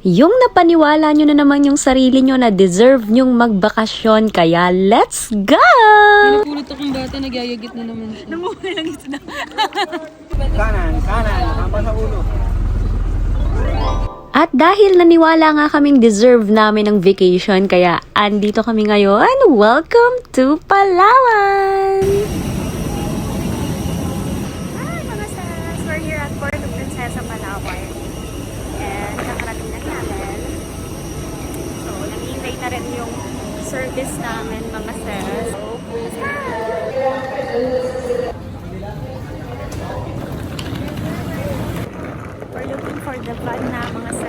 Yung napaniwala nyo na naman yung sarili nyo na deserve nyong magbakasyon, kaya let's go! Pinapulot akong bata, nagyayagit na naman siya. Namumuli lang isda. Kanan, hampa sa ulo. At dahil naniwala nga kaming deserve namin ng vacation, kaya andito kami ngayon. Welcome to Palawan! Hi mga sis! We're here at Port of Princesa, Palawan. And kakarating na namin. So, nag-iintay na rin yung service namin mga sis. We're looking for the van na mga sis.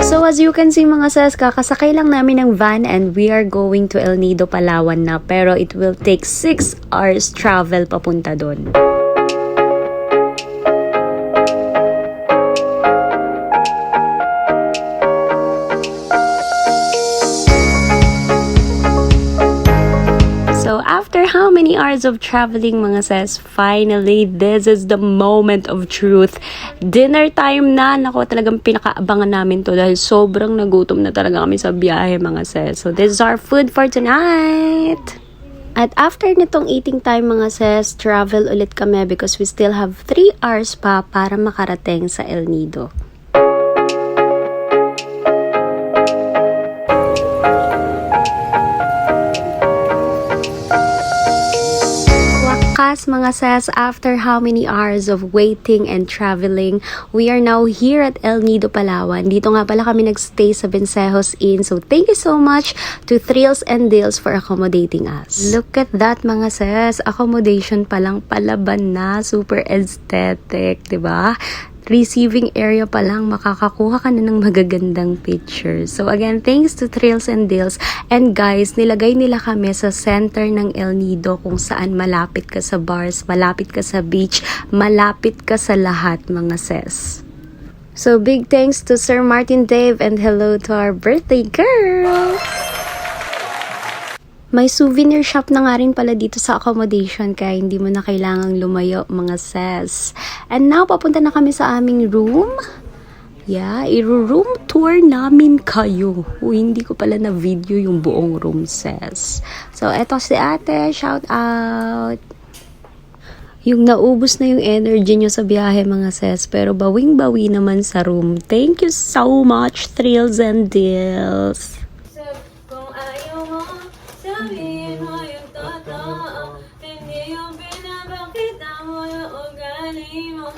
So as you can see mga sis, kakasakay lang namin ng van and we are going to El Nido, Palawan na. Pero it will take 6 hours travel papunta doon. So after how many hours of traveling mga sis, finally, this is the moment of truth. Dinner time na. Naku, talagang pinakaabangan namin to dahil sobrang nagutom na talaga kami sa biyahe mga sis. So this is our food for tonight. At after nitong eating time mga sis, travel ulit kami because we still have 3 hours pa para makarating sa El Nido. Mga sis, after how many hours of waiting and traveling, we are now here at El Nido, Palawan. Dito nga pala kami nagstay sa Vencejos Inn. So thank you so much to Thrills and Deals for accommodating us. Look at that mga sis, accommodation palang palaban na, super aesthetic, 'di ba? Receiving area pa lang, makakakuha ka na ng magagandang pictures. So again, thanks to Thrills and Deals. And guys, nilagay nila kami sa center ng El Nido kung saan malapit ka sa bars, malapit ka sa beach, malapit ka sa lahat mga sis. So big thanks to Sir Martin Dave and hello to our birthday girl! May souvenir shop na nga rin pala dito sa accommodation kaya hindi mo na kailangang lumayo mga sis. And now, papunta na kami sa aming room. Yeah, i-room tour namin kayo. Hindi ko pala na video yung buong room sis. So, eto si ate, shout out! Yung naubos na yung energy nyo sa biyahe mga sis, pero bawing-bawi naman sa room. Thank you so much, Thrills and Deals! Sabihin mo yung totoo, hindi yung pinapakita mo yung ugali mo.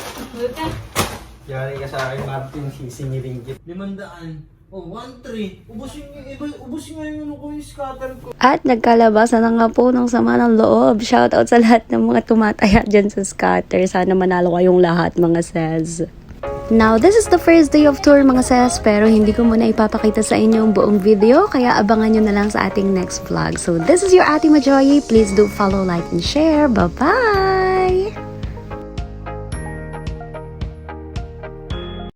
Yari ka sa akin, Martin, sisingiring kit. 500. Oh, 1-3. Ubusin nga yung ano ko, yung scatter ko. At nagkalabasan na nga po ng sama ng loob. Shoutout sa lahat ng mga tumataya dyan sa scatter. Sana manalo kayong lahat mga sis. Now, this is the first day of tour mga sis, pero hindi ko muna ipapakita sa inyo ang buong video, kaya abangan nyo na lang sa ating next vlog. So, this is your Ate Majoy. Please do follow, like, and share. Bye-bye!